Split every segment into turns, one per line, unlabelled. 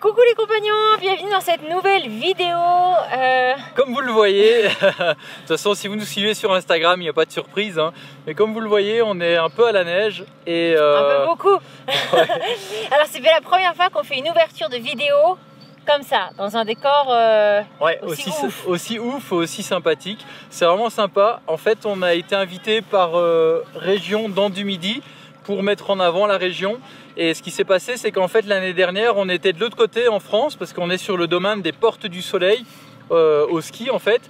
Coucou les compagnons, bienvenue dans cette nouvelle vidéo.
Comme vous le voyez, de toute façon si vous nous suivez sur Instagram, il n'y a pas de surprise, hein. Mais comme vous le voyez, on est un peu à la neige et
un peu beaucoup.
Ouais.
Alors c'est la première fois qu'on fait une ouverture de vidéo comme ça, dans un décor
ouais, aussi ouf, aussi sympathique. C'est vraiment sympa. En fait, on a été invité par Région Dents du Midi pour mettre en avant la région. Et ce qui s'est passé, c'est qu'en fait l'année dernière, on était de l'autre côté en France, parce qu'on est sur le domaine des Portes du Soleil, au ski en fait.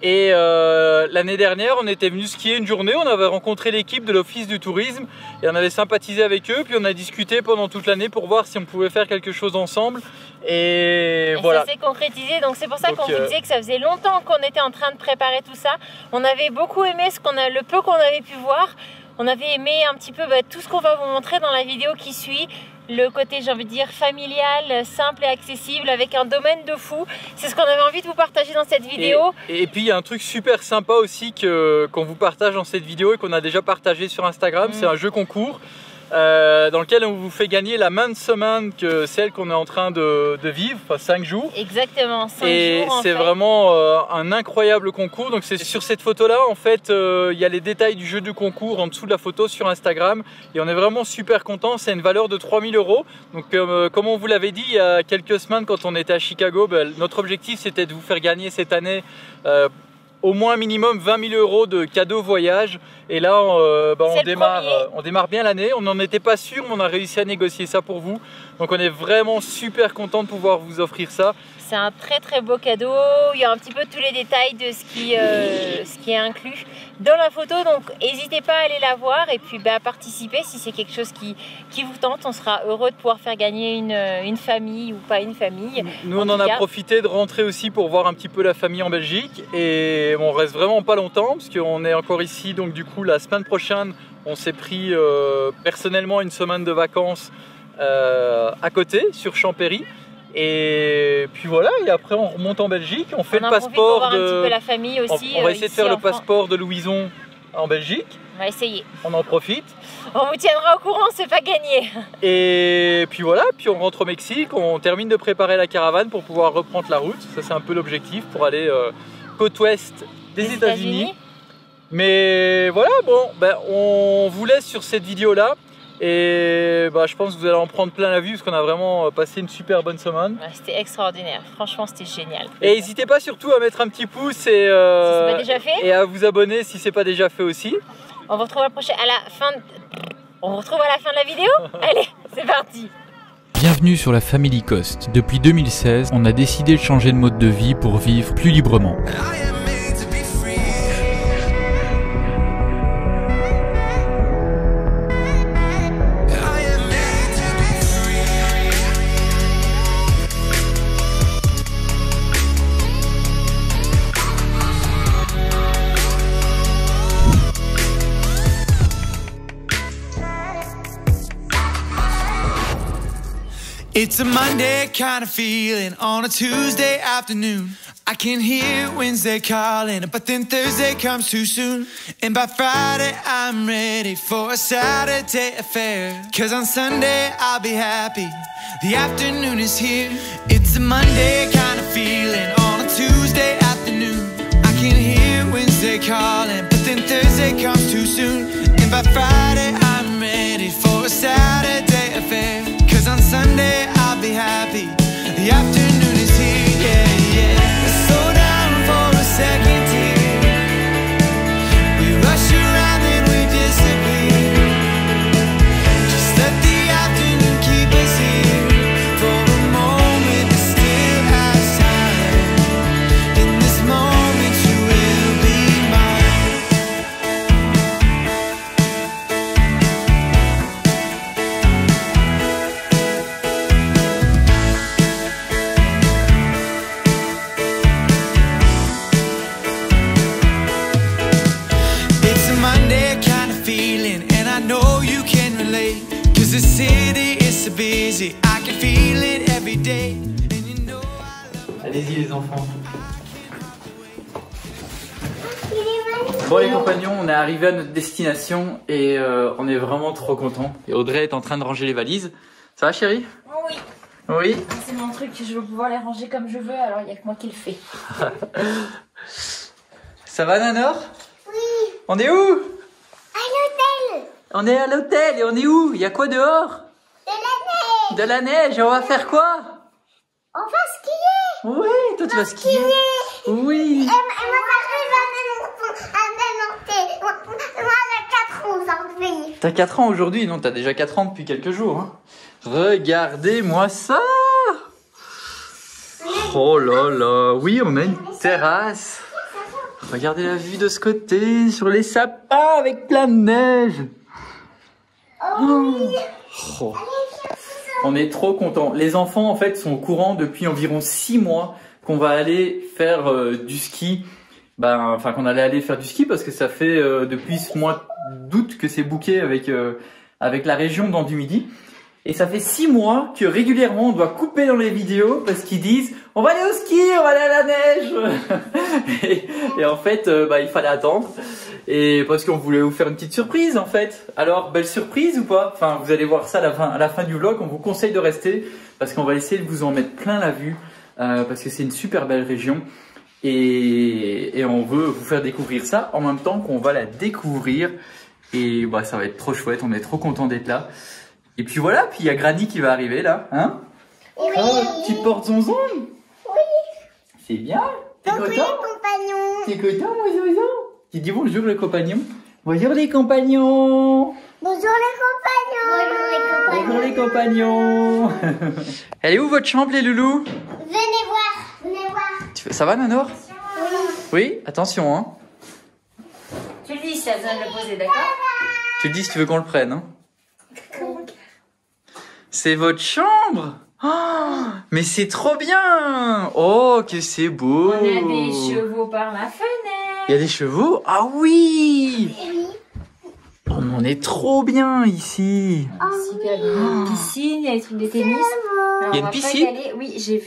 Et l'année dernière, on était venu skier une journée, on avait rencontré l'équipe de l'Office du tourisme et on avait sympathisé avec eux, puis on a discuté pendant toute l'année pour voir si on pouvait faire quelque chose ensemble. Et voilà.
Ça s'est concrétisé, donc c'est pour ça qu'on vous disait que ça faisait longtemps qu'on était en train de préparer tout ça. On avait beaucoup aimé le peu qu'on avait pu voir. On avait aimé un petit peu tout ce qu'on va vous montrer dans la vidéo qui suit. Le côté, j'ai envie de dire, familial, simple et accessible, avec un domaine de fou. C'est ce qu'on avait envie de vous partager dans cette vidéo.
Et puis il y a un truc super sympa aussi qu'on vous partage dans cette vidéo et qu'on a déjà partagé sur Instagram. C'est un jeu concours dans lequel on vous fait gagner la même semaine que celle qu'on est en train de vivre, enfin 5 jours.
Exactement, 5 jours.
Et c'est vraiment un incroyable concours. Donc c'est sur cette photo là en fait il y a les détails du jeu du concours en dessous de la photo sur Instagram et on est vraiment super content. C'est une valeur de 3000 €. Donc comme on vous l'avait dit il y a quelques semaines quand on était à Chicago, notre objectif c'était de vous faire gagner cette année au moins minimum 20 000 € de cadeaux voyage. Et là on démarre bien l'année. On n'en était pas sûr, mais on a réussi à négocier ça pour vous. Donc on est vraiment super content de pouvoir vous offrir ça.
C'est un très beau cadeau. Il y a un petit peu tous les détails de ce qui est inclus dans la photo. Donc n'hésitez pas à aller la voir et puis à participer si c'est quelque chose qui vous tente. On sera heureux de pouvoir faire gagner une famille ou pas une famille.
Nous on en a profité de rentrer aussi pour voir un petit peu la famille en Belgique. Et on reste vraiment pas longtemps parce qu'on est encore ici. Donc du coup la semaine prochaine on s'est pris personnellement une semaine de vacances à côté sur Champéry. Et puis voilà, et après on remonte en Belgique, on fait le passeport de...
un petit peu la famille aussi.
On va essayer de faire le passeport de Louison en Belgique.
On va essayer.
On en profite.
On vous tiendra au courant, c'est pas gagné.
Et puis voilà, puis on rentre au Mexique, on termine de préparer la caravane pour pouvoir reprendre la route. Ça c'est un peu l'objectif pour aller côte ouest des États-Unis. Mais voilà, bon, on vous laisse sur cette vidéo là. Et je pense que vous allez en prendre plein la vue parce qu'on a vraiment passé une super bonne semaine. Ouais,
c'était extraordinaire, franchement c'était génial.
Et n'hésitez pas surtout à mettre un petit pouce et,
si déjà fait.
Et à vous abonner si c'est pas déjà fait aussi.
On vous retrouve à la fin de la vidéo. Allez, c'est parti.
Bienvenue sur la Family Coast. Depuis 2016, on a décidé de changer de mode de vie pour vivre plus librement.
It's a Monday kind of feeling on a Tuesday afternoon. I can hear Wednesday calling, but then Thursday comes too soon. And by Friday I'm ready for a Saturday affair. 'Cause on Sunday I'll be happy, the afternoon is here. It's a Monday kind of feeling on a Tuesday afternoon. I can hear Wednesday calling, but then Thursday comes too soon. And by Friday I'm ready for a Saturday affair. 'Cause on Sunday I'll be happy, the afternoon is here, yeah, yeah. Slow down for a second here. We rush around and we disappear. Just let the afternoon keep us here. For a moment to still have time. In this moment you will be mine. The city is so busy, I can feel it every day. And you know
allez-y les enfants. Bon les compagnons, on est arrivé à notre destination et on est vraiment trop contents. Et Audrey est en train de ranger les valises. Ça va chérie?
Oui.
Oui.
C'est mon truc, je veux pouvoir les ranger comme je veux, alors il n'y a que moi qui le fais.
Ça va, Nanor?
Oui.
On est où?
À l'hôtel.
On est à l'hôtel et on est où? Il y a quoi dehors?
De la neige.
De la neige. Et on va faire quoi?
On va skier.
Oui, toi tu vas skier. Oui.
Et moi, j'ai 4 ans aujourd'hui.
T'as 4 ans aujourd'hui? Non, t'as déjà 4 ans depuis quelques jours. Hein. Regardez-moi ça. Oh là là. Oui, on a une terrasse. Regardez la vue de ce côté, sur les sapins avec plein de neige. Oh. On est trop contents. Les enfants, en fait, sont au courant depuis environ 6 mois qu'on va aller faire du ski. Enfin, qu'on allait aller faire du ski parce que ça fait depuis ce mois d'août que c'est booké avec la région d'Andu-Midi. Et ça fait 6 mois que régulièrement on doit couper dans les vidéos parce qu'ils disent on va aller au ski, on va aller à la neige. et en fait, il fallait attendre. Et parce qu'on voulait vous faire une petite surprise en fait. Alors, belle surprise ou pas? Enfin, vous allez voir ça à la fin du vlog. On vous conseille de rester parce qu'on va essayer de vous en mettre plein la vue parce que c'est une super belle région. Et on veut vous faire découvrir ça en même temps qu'on va la découvrir. Et ça va être trop chouette, on est trop content d'être là. Et puis voilà, puis il y a Granny qui va arriver là, hein?
Oui.
Oh, tu portes Zonzon?
Oui.
C'est bien. T'es
Donc, oui,
content?
compagnons.
T'es content, mon Zonzon? Tu dis bonjour les compagnons. Bonjour les compagnons.
Bonjour les compagnons.
Bonjour les compagnons. Elle est où votre chambre les loulous?
Venez voir. Venez voir.
Ça va Nanor?
Oui.
Oui, attention hein.
Tu le dis si t'as besoin de le poser, d'accord?
Tu le dis si tu veux qu'on le prenne hein. C'est votre chambre? Oh, mais c'est trop bien! Oh, que c'est beau!
On a des chevaux par la fenêtre.
Il y a des chevaux? Ah oui!
Oui.
Oh, on est trop bien ici!
Super bien. Piscine, il y a les trucs de tennis. Alors,
Il y a une
on va pas
piscine?
y aller. Oui, j'ai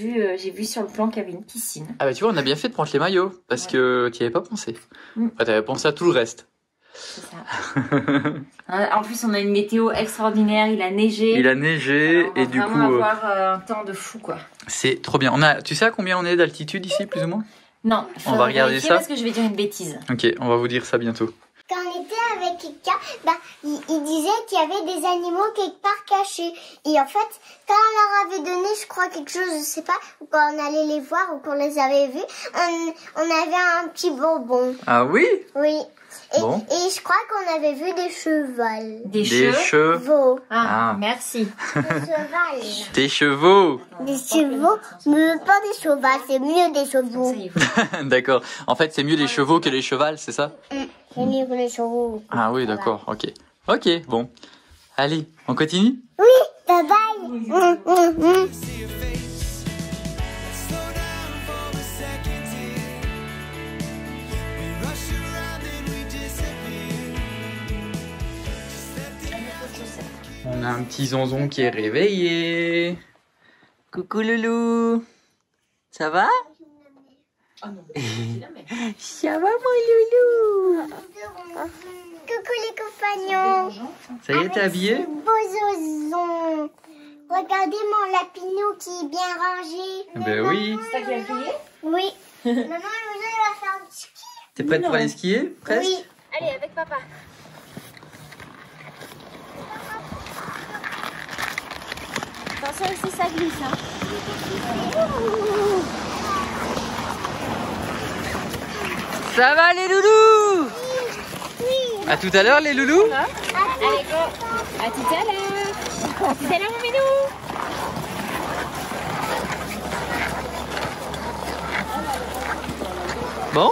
vu sur le plan qu'il y avait une piscine.
Ah bah tu vois, on a bien fait de prendre les maillots parce que tu n'y avais pas pensé.
Mm.
Enfin, tu avais pensé à tout le reste.
C'est ça. En plus, on a une météo extraordinaire. Il a neigé.
Il a neigé.
Alors, on va
et du coup,
vraiment avoir un temps de fou, quoi.
c'est trop bien. Tu sais à combien on est d'altitude ici, plus ou moins?
Non,
On va regarder ça.
parce que je vais dire une bêtise.
Ok, on va vous dire ça bientôt.
Quand on était avec Kika, il disait qu'il y avait des animaux quelque part cachés. Et en fait, quand on leur avait donné, je crois, quelque chose, je sais pas, ou quand on allait les voir ou qu'on les avait vus, on avait un petit bonbon.
Ah oui?
Oui. Et,
Bon.
et je crois qu'on avait vu des chevals.
Des
Des
chevaux.
chevaux.
Ah,
Ah.
merci.
Des chevals.
Des chevaux.
Des chevaux, mais pas des chevals, c'est mieux des chevaux.
Ça y est.
D'accord. En fait, c'est mieux les chevaux que les chevals, c'est ça?
C'est mieux que les chevaux.
Ah oui, d'accord. Ok. Ok, bon. Allez, on continue?
Oui, bye bye.
On a un petit Zonzon qui est réveillé. Coucou loulou. Ça va? Ça va mon loulou?
Coucou les compagnons.
Ça y est, t'es habillé?
Beau zozon. Regardez mon lapinou qui est bien rangé.
Ben oui.
C'est ça qui a crié?
Oui. Maman, le jeu, il va faire du ski.
T'es prête pour aller skier? Presque?
Oui.
Allez, avec papa. Attention ici, ça glisse. Hein.
Ça va les loulous?
Oui.
À tout à l'heure les loulous?
Allez, go. À tout à l'heure. À tout à l'heure, mon minou.
Bon?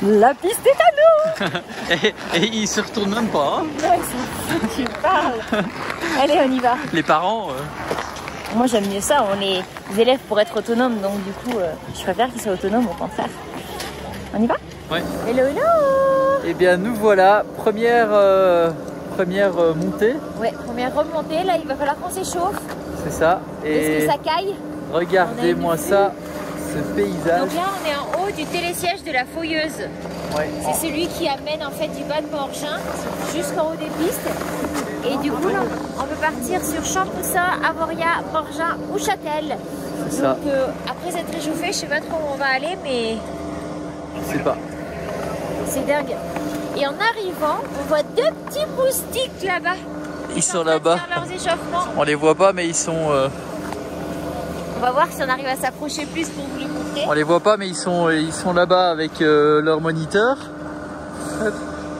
La piste est à nous.
et ils se retournent même pas. Hein?
Ouais, tu parles. Allez, on y va.
Les parents.
Moi, j'aime mieux ça. On est des élèves pour être autonomes, donc du coup, je préfère qu'ils soient autonomes au contraire. On y va?
Ouais.
Hello, hello.
Eh bien nous voilà, première montée.
Ouais, première remontée. Là, il va falloir qu'on s'échauffe.
C'est ça.
Est-ce
Et
que ça caille?
regardez-moi
On a une
ça, ce paysage.
Donc là, on est en haut du télésiège de la Fouilleuse.
Ouais.
C'est celui qui amène en fait du bas de Morgin jusqu'en haut des pistes. Et du coup, là, on peut partir sur Champoussin, Avoria, Morgin ou Châtel.
C'est ça.
Donc après s'être réchauffé, je sais pas trop où on va aller, mais
Je sais pas.
c'est dingue. Et en arrivant, on voit deux petits moustiques là-bas.
Ils sont là-bas.
Leurs échauffements.
On les voit pas, mais ils sont.
On va voir si on arrive à s'approcher plus pour vous les montrer.
On les voit pas, mais ils sont là-bas avec leur moniteur. Hop.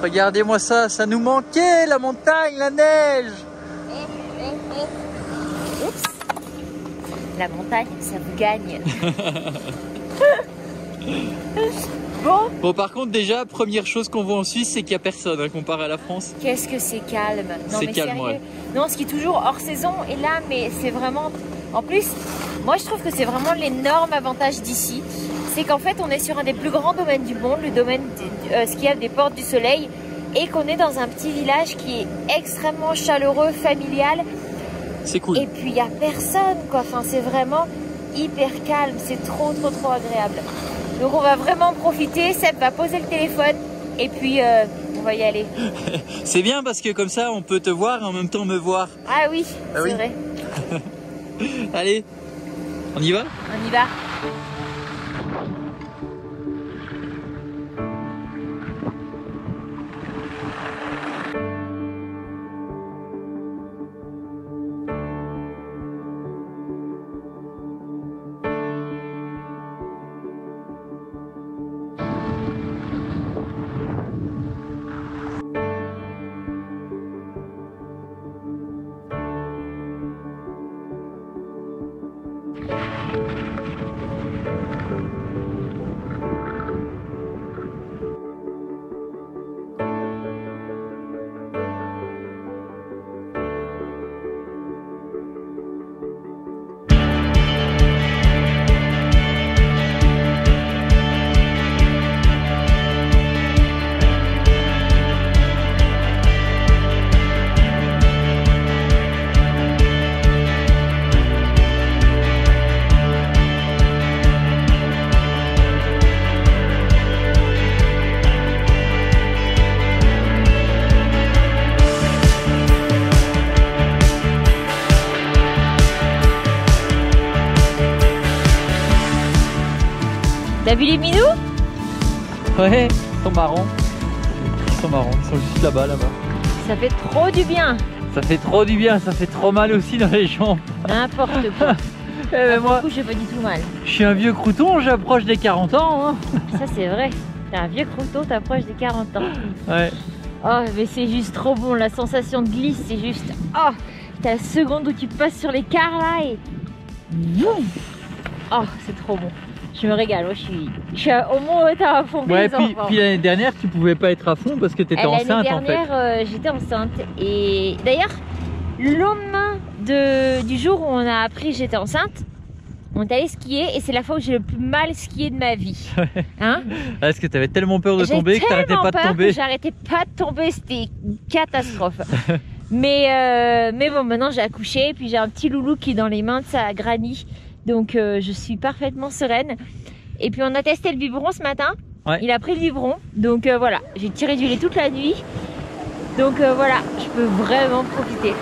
Regardez-moi ça, ça nous manquait, la montagne, la neige.
Oups. La montagne, ça vous gagne.
Bon, par contre, déjà, première chose qu'on voit en Suisse, c'est qu'il n'y a personne, hein, comparé à la France.
Qu'est-ce que c'est calme. Non,
C'est
mais
calme,
sérieux.
ouais.
Non, ce qui est toujours hors saison est là, mais c'est vraiment... En plus, moi je trouve que c'est vraiment l'énorme avantage d'ici. C'est qu'en fait, on est sur un des plus grands domaines du monde, le domaine skiable des Portes du Soleil, et qu'on est dans un petit village qui est extrêmement chaleureux, familial.
C'est cool.
Et puis, il n'y a personne, quoi. Enfin, c'est vraiment hyper calme. C'est trop agréable. Donc, on va vraiment profiter. Seb va poser le téléphone et puis on va y aller.
C'est bien parce que comme ça, on peut te voir et en même temps me voir.
Ah oui,
Ah
c'est
oui.
vrai.
Allez, on y va?
On y va. T'as vu les minous?
Ouais, ils sont marrants. Ils sont marrants, ils sont juste là-bas, là-bas.
Ça fait trop du bien.
Ça fait trop du bien, ça fait trop mal aussi dans les jambes.
N'importe quoi.
Eh ben moi,
Du coup, j'ai pas du tout mal.
je suis un vieux crouton, j'approche des 40 ans. Hein.
Ça, c'est vrai. T'es un vieux crouton, t'approches des 40 ans.
Ouais.
Oh, mais c'est juste trop bon. La sensation de glisse, c'est juste... Oh, t'as la seconde où tu passes sur l'écart, là, et... Oh, c'est trop bon. Je me régale. Moi, je suis au moins à fond.
Ouais, puis l'année dernière, tu pouvais pas être à fond parce que tu étais enceinte en fait.
L'année dernière, j'étais enceinte. Et d'ailleurs, le lendemain du jour où on a appris que j'étais enceinte, on est allé skier et c'est la fois où j'ai le plus mal skié de ma vie. Hein?
Parce que tu avais tellement peur de tomber que tu n'arrêtais pas de tomber.
J'arrêtais pas de tomber, c'était une catastrophe. mais bon, maintenant j'ai accouché, puis j'ai un petit loulou qui est dans les mains de sa granny. Donc je suis parfaitement sereine. Et puis on a testé le biberon ce matin. Ouais. Il a pris le biberon. Donc voilà, j'ai tiré du lait toute la nuit. Donc voilà, je peux vraiment profiter.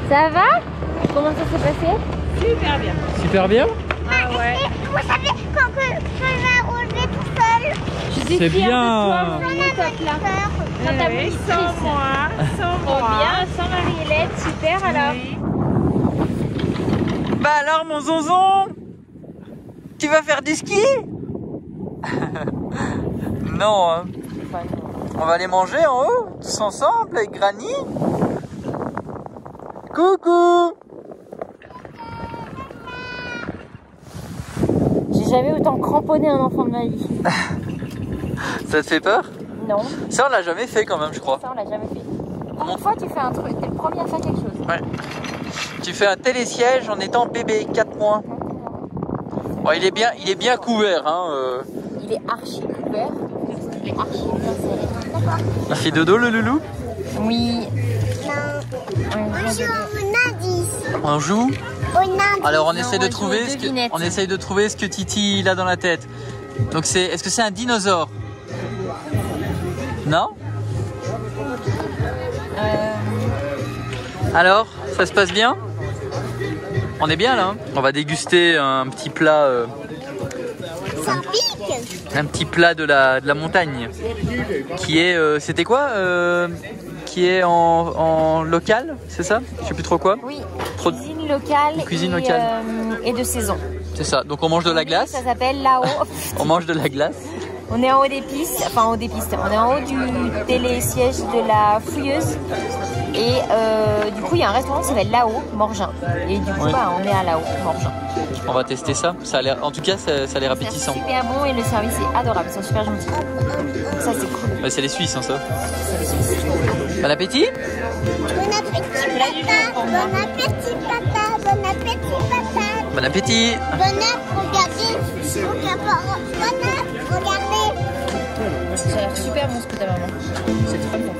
Ça va? Comment ça s'est passé?
Super bien.
Super bien?
Ah ouais.
Vous savez, quand je vais relever tout seul,
Je suis
C'est
fière
bien.
de toi, mon top là. Quand t'as
Oui,
monitrice.
sans moi, sans
Trop
moi.
bien, sans Marie-Hélène, super alors.
Oui.
Bah alors mon zonzon, tu vas faire du ski? Non, hein. On va aller manger en haut, tous ensemble avec Granny. Coucou.
J'ai jamais autant cramponné un enfant de ma vie.
Ça te fait peur?
Non.
Ça, on l'a jamais fait quand même, je crois.
Ça, on l'a jamais fait. Une fois, tu fais un truc, t'es le premier à faire quelque chose.
Ouais. Tu fais un télésiège en étant bébé, 4 mois. Bon, il est bien couvert. Hein,
Il est archi couvert. Il est archi bien serré. D'accord.
Il fait dodo le loulou?
Oui.
On joue? Alors on essaie de trouver
devinettes.
ce que Titi il a dans la tête. Donc est-ce que c'est un dinosaure? Non? Alors, ça se passe bien? On est bien là, hein? On va déguster un petit plat. Un petit plat de la montagne. Qui est. C'était quoi? Qui est en local, c'est ça? Je sais plus trop quoi.
Oui. Cuisine locale. Et de saison.
C'est ça. Donc on mange de la glace.
Ça s'appelle là-haut.
On mange de la glace.
On est en haut des pistes, enfin en haut des pistes. On est en haut du télésiège de la Fouilleuse. Et du coup, il y a un restaurant qui s'appelle là-haut, Morgin. Et du coup, bah, on est à là-haut, Morgin.
On va tester ça. Ça a l'air, en tout cas, ça a l'air appétissant.
C'est super bon et le service est adorable. Ils sont super gentils. Donc ça, c'est cool.
Bah, c'est les Suisses, hein, ça.
C'est les Suisses.
Bon appétit.
Bon appétit, papa. Bon appétit, papa. Bon appétit, papa.
Bon appétit.
Bon app, regardez. Bon app, regardez.
Ça a l'air super bon ce que t'as, maman. C'est trop bon.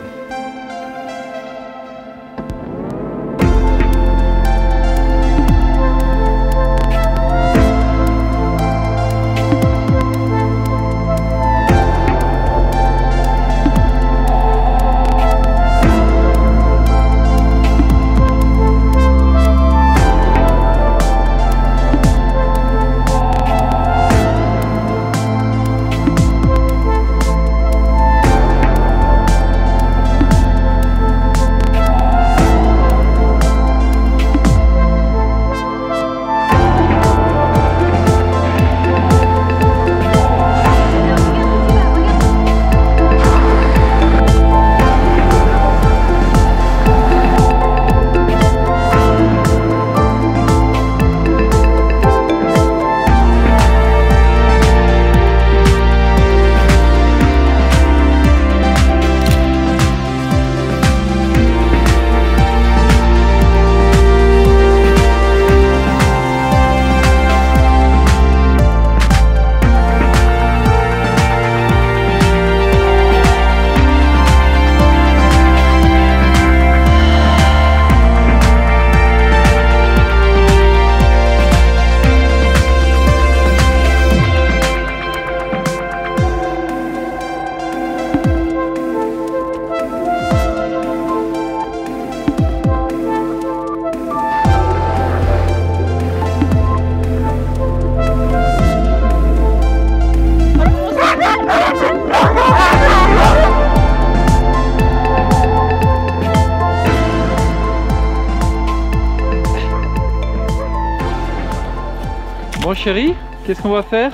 Bon chérie, qu'est-ce qu'on va faire?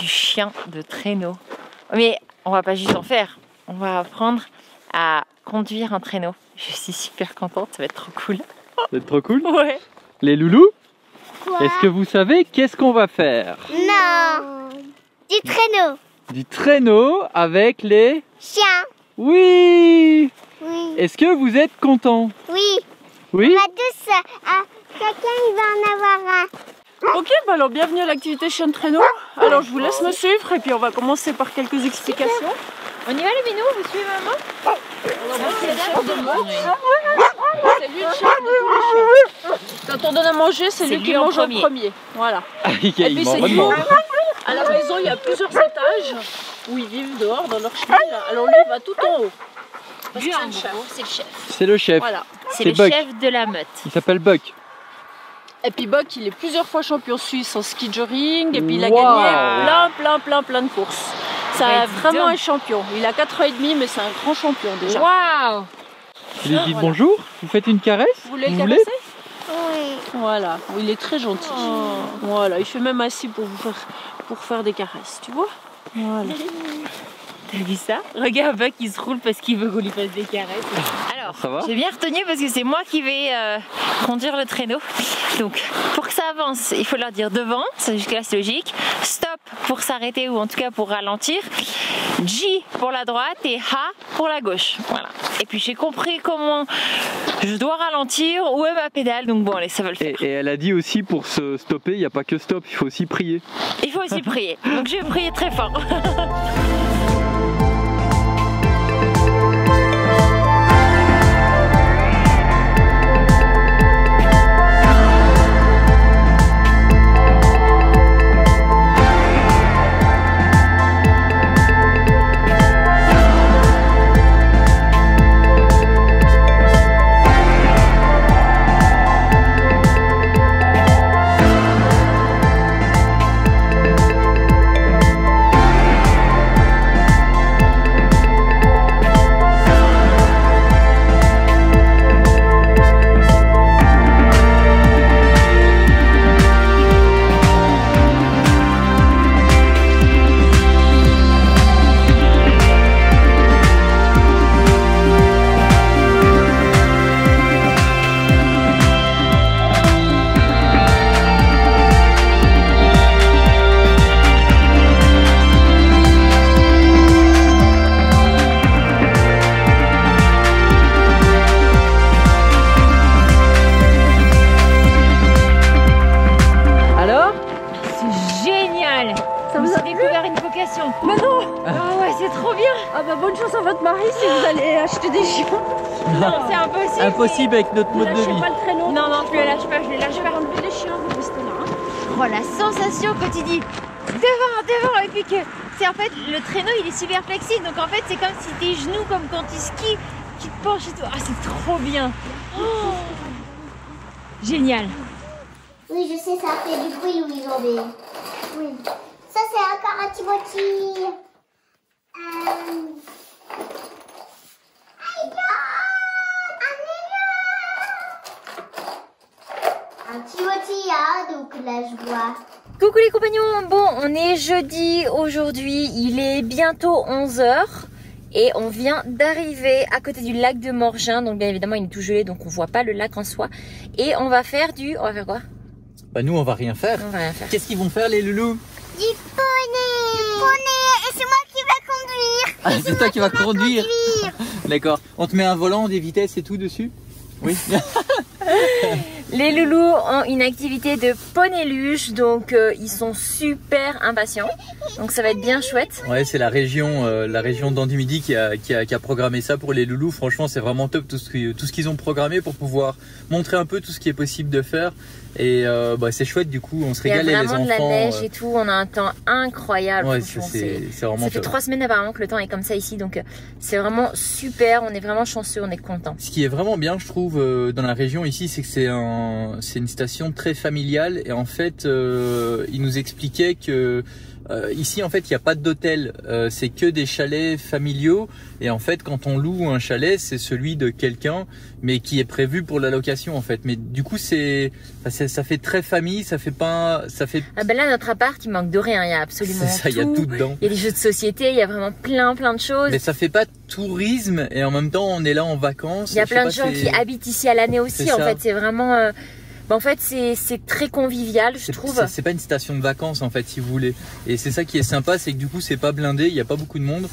Du chien de traîneau. Mais on va pas juste en faire, on va apprendre à conduire un traîneau. Je suis super contente, ça va être trop cool.
Ça va être trop cool?
Ouais.
Les loulous?
Quoi?
Est-ce que vous savez qu'est-ce qu'on va faire?
Non. Du traîneau.
Du traîneau avec les...
Chien.
Oui!
Oui.
Est-ce que vous êtes contents?
Oui.
Oui?
On va tous... quelqu'un, il va en avoir un.
Ok, bah alors bienvenue à l'activité chien de traîneau. Alors je vous laisse me suivre et puis on va commencer par quelques explications.
On y va les minous, vous suivez maman?
C'est lui le chef de tous les chiens. Quand on donne à manger, c'est lui qui mange en premier. Voilà. Et puis c'est lui. À la maison, il y a plusieurs étages où ils vivent dehors dans leur chenille. Alors lui, il va tout en haut. Parce que c'est le chef.
C'est le chef.
C'est le chef.
Voilà.
C'est le
Buck.
chef de la meute.
Il s'appelle Buck.
Et puis Buck, il est plusieurs fois champion suisse en ski jogging. Et puis il a
Wow.
gagné plein de courses. C'est
Ouais,
vraiment
dis
un champion. Il a 4 ans et demi, mais c'est un grand champion déjà.
Waouh!
Vous lui dites bonjour? Vous faites une caresse?
Vous voulez le
Vous voulez?
caresser?
Oui.
Voilà, il est très gentil. Voilà, il fait même assis pour faire des caresses, tu vois? Voilà.
T'as vu ça? Regarde Buck, il se roule parce qu'il veut qu'on lui fasse des caresses. Alors,
Ça va?
j'ai bien retenu parce que c'est moi qui vais conduire le traîneau. Donc pour que ça avance, il faut leur dire devant, jusque là c'est logique, stop pour s'arrêter ou en tout cas pour ralentir, G pour la droite et H pour la gauche. Voilà. Et puis j'ai compris comment je dois ralentir, où est ma pédale, donc bon allez, ça va le faire.
Et elle a dit aussi pour se stopper, il n'y a pas que stop, il faut aussi prier.
Il faut aussi prier, donc je vais prier très fort. Mais non. Ah ouais, c'est trop bien.
Ah bah bonne chance à votre mari si vous allez acheter des chiens.
Non, c'est impossible.
Impossible avec notre mode de vie.
Pas le traîneau.
Non, non, je le lâche pas, je le lâche pas.
Enlever les chiens, vous restez là. Hein.
Oh, la sensation quand tu dis devant, et puis que c'est en fait le traîneau il est super flexible, donc en fait c'est comme si tes genoux, comme quand tu skis, qui te penchent et tout. Ah, c'est trop bien. Oh. Génial.
Oui, je sais, ça fait du bruit où ils ont des... Oui. Ça, c'est un Karatiboti. Un Tiboti, hein, donc là, je vois.
Coucou les compagnons, bon, on est jeudi aujourd'hui, il est bientôt 11 h. Et on vient d'arriver à côté du lac de Morgin, donc bien évidemment il est tout gelé, donc on voit pas le lac en soi. Et on va faire on va faire quoi?
Bah nous on va rien faire.
On va rien faire.
Qu'est-ce qu'ils vont faire les loulous?
Du poney. Du poney, et c'est moi qui va conduire.
Ah, c'est toi qui vas conduire. D'accord. On te met un volant, des vitesses et tout dessus? Oui.
Les loulous ont une activité de poney luge, donc ils sont super impatients. Donc ça va être bien chouette.
Ouais, c'est la région d'Andu-Midi qui a programmé ça pour les loulous. Franchement, c'est vraiment top tout ce qu'ils ont programmé pour pouvoir montrer un peu tout ce qui est possible de faire. Et bah, c'est chouette, du coup, on se régale les enfants.
Il y a vraiment de la neige et tout, on a un temps incroyable.
Ouais, c'est vraiment
ça fait 3 semaines apparemment que le temps est comme ça ici, donc c'est vraiment super, on est vraiment chanceux, on est content.
Ce qui est vraiment bien, je trouve, dans la région ici, c'est que c'est une station très familiale. Et en fait, il nous expliquait que ici en fait il n'y a pas d'hôtel, c'est que des chalets familiaux. Et en fait quand on loue un chalet, c'est celui de quelqu'un mais qui est prévu pour la location en fait. Mais du coup ça fait très famille, ça fait...
Ah ben là notre appart il manque de rien, il y a absolument
ça, il y a tout dedans.
Il y a des jeux de société, il y a vraiment plein de choses.
Mais ça fait pas tourisme et en même temps on est là en vacances.
Il y a plein de gens qui habitent ici à l'année aussi en fait, c'est vraiment... En fait, c'est très convivial, je trouve.
C'est pas une station de vacances, en fait, si vous voulez. Et c'est ça qui est sympa, c'est que du coup, c'est pas blindé, il n'y a pas beaucoup de monde.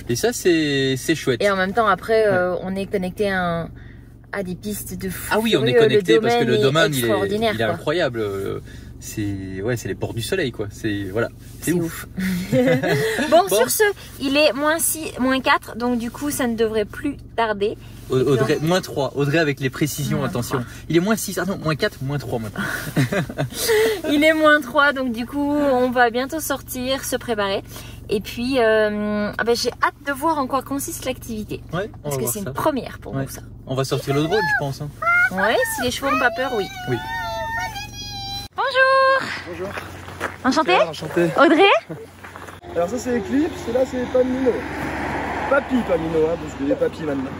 Et ça, c'est chouette.
Et en même temps, après, on est connecté à des pistes de fou.
Ah oui, on est connecté parce que le domaine, il est incroyable. C'est les ports du soleil, quoi. C'est ouf.
Bon, sur ce, il est -6, -4, donc du coup, ça ne devrait plus tarder.
Audrey, -3. Audrey avec les précisions, attention. Il est -6, ah non, -4, -3 maintenant.
Il est -3, donc du coup, on va bientôt sortir, se préparer. Et puis, j'ai hâte de voir en quoi consiste l'activité.
Ouais,
parce que c'est une première pour nous, ça.
On va sortir le drone, je pense. Hein.
Ouais, si les chevaux n'ont pas peur, oui.
Oui.
Bonjour.
Bonjour.
Enchanté.
Enchanté.
Audrey.
Alors ça c'est Eclipse et là c'est Pamino. Papy Pamino, hein, parce qu'il est papy maintenant.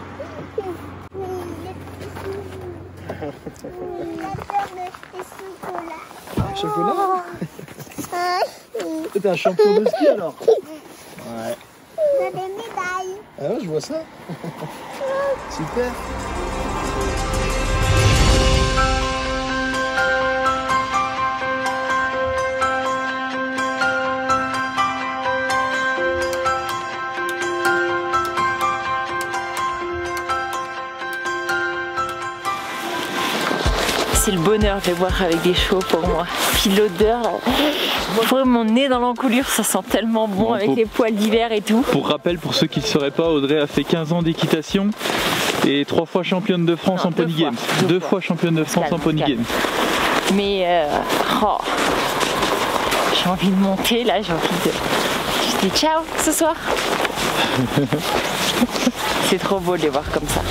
Chocolat. T'es un champion de ski alors. Ouais.
On a des médailles.
Ah ouais, je vois ça. Super.
c'est le bonheur de les voir avec des chevaux pour moi. Puis l'odeur, vraiment mon nez dans l'encolure, ça sent tellement bon avec les poils d'hiver et tout.
Pour rappel, pour ceux qui ne sauraient pas, Audrey a fait 15 ans d'équitation et 3 fois championne de France en Pony Games. 2 fois championne de France en Pony Games.
Mais j'ai envie de monter là, j'ai envie de... Je dis ciao ce soir. C'est trop beau de les voir comme ça.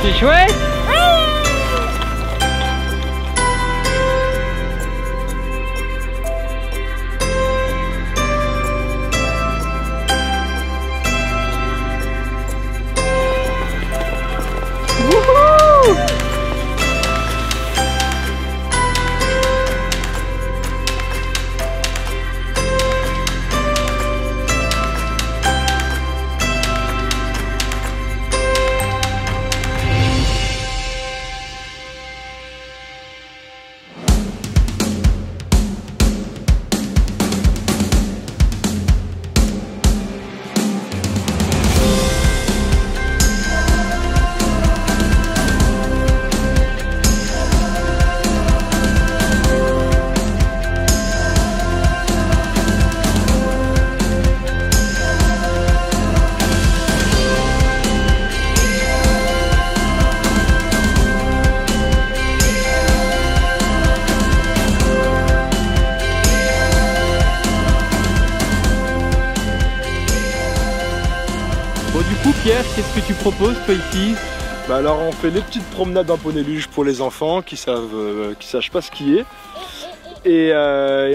C'est chouette! Bon, du coup, Pierre, qu'est-ce que tu proposes toi ici?
Bah alors on fait les petites promenades en poney luge pour les enfants qui sachent pas skier. Et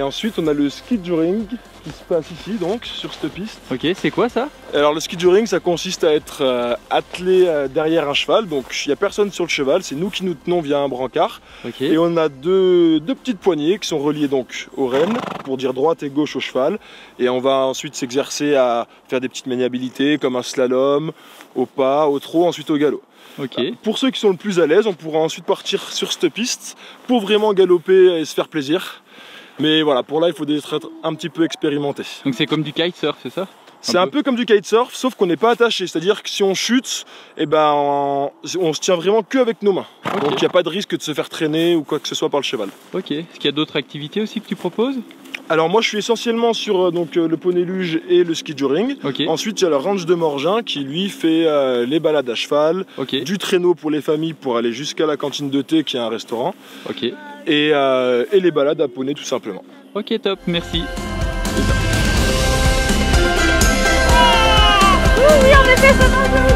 ensuite on a le ski touring qui se passe ici donc sur cette piste.
Ok, c'est quoi ça?
Alors le ski touring ça consiste à être attelé derrière un cheval, donc il n'y a personne sur le cheval, c'est nous qui nous tenons via un brancard.
Okay.
Et on a deux petites poignées qui sont reliées donc aux rênes pour dire droite et gauche au cheval. Et on va ensuite s'exercer à faire des petites maniabilités comme un slalom, au pas, au trot, ensuite au galop.
Okay.
Pour ceux qui sont le plus à l'aise, on pourra ensuite partir sur cette piste pour vraiment galoper et se faire plaisir. Mais voilà, pour là, il faut être un petit peu expérimenté.
Donc c'est comme du kitesurf, c'est ça?
C'est un peu comme du kitesurf, sauf qu'on n'est pas attaché. C'est-à-dire que si on chute, eh ben, on se tient vraiment que avec nos mains. Okay. Donc il n'y a pas de risque de se faire traîner ou quoi que ce soit par le cheval.
Ok. Est-ce qu'il y a d'autres activités aussi que tu proposes?
Alors moi je suis essentiellement sur le poney luge et le ski touring.
Okay.
Ensuite il y a le ranch de Morgin qui lui fait les balades à cheval,
okay.
Du traîneau pour les familles pour aller jusqu'à la cantine de thé qui est un restaurant.
Okay.
Et les balades à poney tout simplement.
Ok, top, merci.
Oui, on a fait ça dans le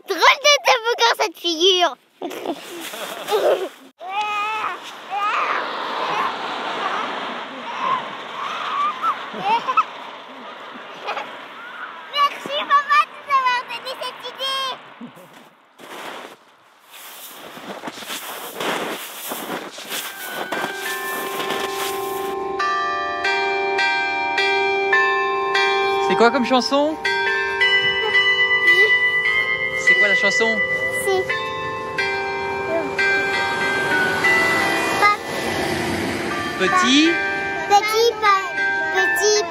Drôle de toboggan cette figure. Merci papa de t'avoir
C'est quoi comme chanson? C'est quoi la chanson? Petit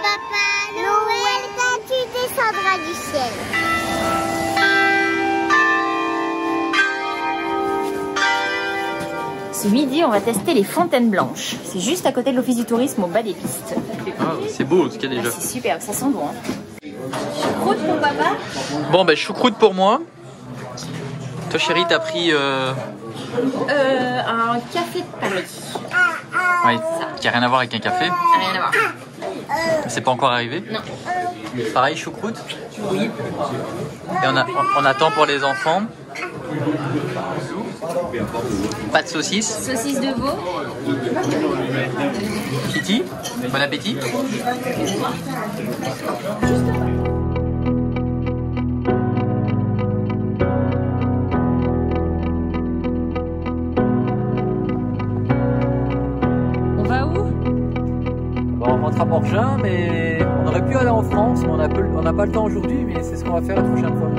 papa Noël, quand tu descendras du ciel.
Ce midi, on va tester les fontaines blanches. C'est juste à côté de l'office du tourisme au bas des pistes.
Ah, c'est beau ce qu'il y a déjà.
C'est super, ça sent bon. Hein. Choucroute pour papa.
Bon, ben choucroute pour moi. Toi, chérie, t'as pris
un café de Paris.
Oui, qui a rien à voir avec un café.
Rien à voir.
C'est pas encore arrivé?
Non.
Pareil, choucroute?
Oui.
Et on attend pour les enfants. Pas de saucisse.
Saucisse de veau.
Kitty, bon appétit.
On va où?
Bon, on rentre à Morgin, mais on aurait pu aller en France, mais on n'a pas le temps aujourd'hui, mais c'est ce qu'on va faire la prochaine fois.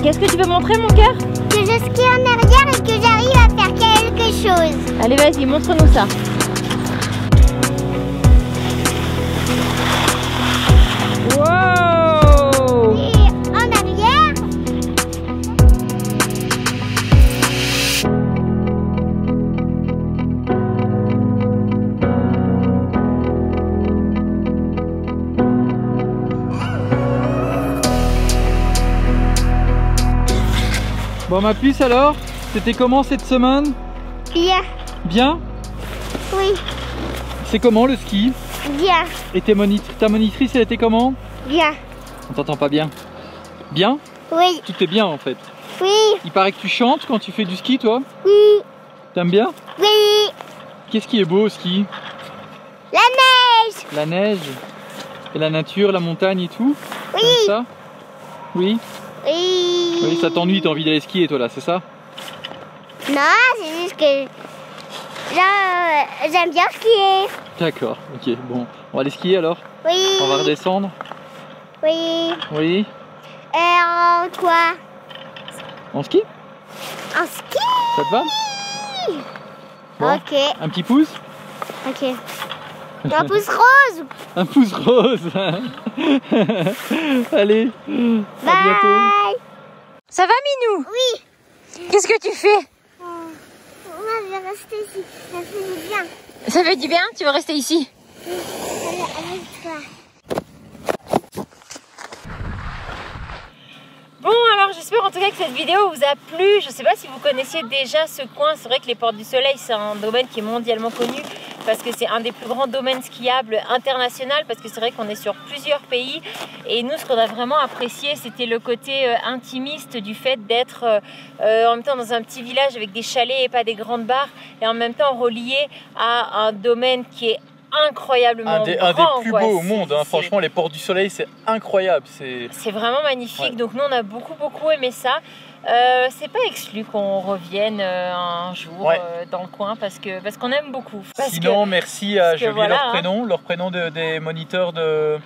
Qu'est-ce que tu veux montrer, mon cœur?
Que je skie en arrière et que j'arrive à faire quelque chose.
Allez, vas-y, montre-nous ça. Wow!
Et en arrière.
Bon, ma puce alors, c'était comment cette semaine?
Bien.
Bien?
Oui.
C'est comment le ski?
Bien.
Et ta monitrice, elle était comment?
Bien.
On t'entend pas bien. Bien?
Oui.
Tout est bien en fait.
Oui.
Il paraît que tu chantes quand tu fais du ski, toi?
Oui.
T'aimes bien?
Oui.
Qu'est-ce qui est beau au ski?
La neige.
La neige? Et la nature, la montagne et tout?
Oui.
Comme ça? Oui?
Oui.
Oui, ça t'ennuie, t'as envie d'aller skier toi là, c'est ça?
Non, c'est juste que j'aime bien skier.
D'accord, ok, bon. On va aller skier alors?
Oui.
On va redescendre?
Oui.
Oui?
En quoi?
En ski?
En ski.
Ça te va? Bon.
Ok.
Un petit pouce?
Ok. Un pouce rose.
Un pouce rose. Allez,
Bye.
à bientôt.
Ça va, Minou?
Oui.
Qu'est-ce que tu fais?
On va rester ici. Ça fait du bien.
Ça fait du bien? Tu veux rester ici?
Oui. Avec toi.
Bon, alors j'espère en tout cas que cette vidéo vous a plu. Je ne sais pas si vous connaissiez déjà ce coin. C'est vrai que les Portes du Soleil, c'est un domaine qui est mondialement connu parce que c'est un des plus grands domaines skiables internationaux, parce que c'est vrai qu'on est sur plusieurs pays. Et nous, ce qu'on a vraiment apprécié, c'était le côté intimiste du fait d'être en même temps dans un petit village avec des chalets et pas des grandes bars, et en même temps relié à un domaine qui est incroyablement grand,
un des plus beaux au monde, hein. Franchement, les Portes du Soleil, c'est incroyable.
C'est vraiment magnifique, ouais. Donc nous on a beaucoup aimé ça. C'est pas exclu qu'on revienne un jour, ouais, dans le coin parce qu'on aime beaucoup.
Sinon, merci à, j'ai oublié leur prénom des moniteurs de...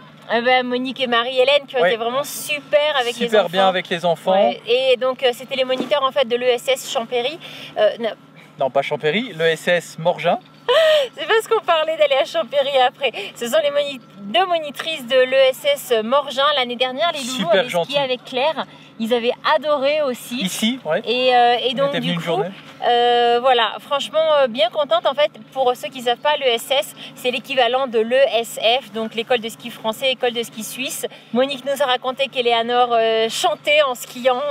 Monique et Marie-Hélène qui ont été vraiment super avec les enfants.
Super bien avec les enfants. Ouais.
Et donc c'était les moniteurs en fait de l'ESS Champéry.
Non, pas Champéry, l'ESS Morgin.
C'est parce qu'on parlait d'aller à Champéry après. Ce sont les deux monitrices de l'ESS Morgin. L'année dernière, les loulous avaient skié avec Claire. Ils avaient adoré aussi.
Ici, ouais.
Et donc du coup, voilà, franchement bien contente. En fait, pour ceux qui ne savent pas, l'ESS, c'est l'équivalent de l'ESF, donc l'école de ski français, école de ski suisse. Monique nous a raconté qu'Eléanor chantait en skiant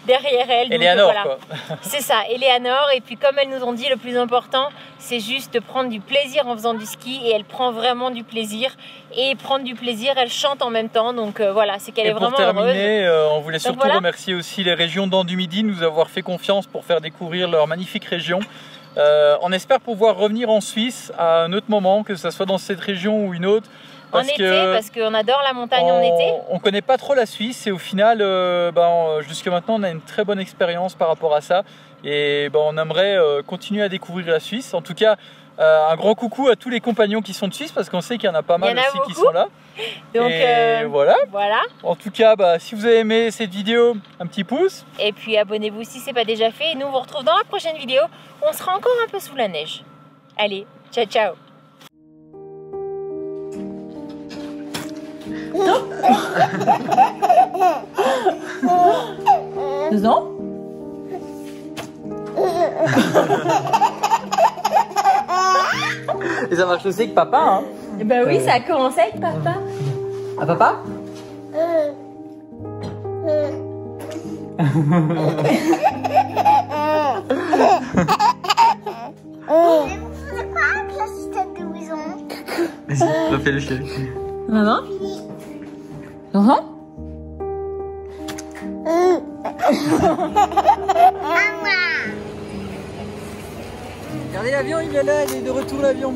derrière elle.
Eléanor,
voilà.
Quoi.
C'est ça, Eléanor. Et puis comme elles nous ont dit, le plus important, c'est juste de prendre du plaisir en faisant du ski. Et elle prend vraiment du plaisir. Et prendre du plaisir, elle chante en même temps. Donc voilà, c'est qu'elle est vraiment heureuse.
Pour terminer, on voulait surtout remercier aussi les régions d'An du Midi de nous avoir fait confiance pour faire découvrir leur magnifique région. On espère pouvoir revenir en Suisse à un autre moment, que ce soit dans cette région ou une autre.
Parce qu'on adore la montagne en été.
On ne connaît pas trop la Suisse et au final, jusqu'à maintenant, on a une très bonne expérience par rapport à ça. Et on aimerait continuer à découvrir la Suisse. En tout cas, un grand coucou à tous les compagnons qui sont de Suisse parce qu'on sait qu'il y en a pas mal aussi qui sont là.
Donc
voilà. En tout cas, si vous avez aimé cette vidéo, un petit pouce.
Et puis abonnez-vous si ce n'est pas déjà fait. Et nous, on vous retrouve dans la prochaine vidéo. On sera encore un peu sous la neige. Allez, ciao, ciao. Deux ans.
Et ça marche aussi avec papa, hein?
Eh ben oui, ça a commencé avec papa.
Ah, papa?
C'est quoi avec la système de maison?
Vas-y, refais le chien.
Maman?
Regardez l'avion, il est là, il est de retour l'avion.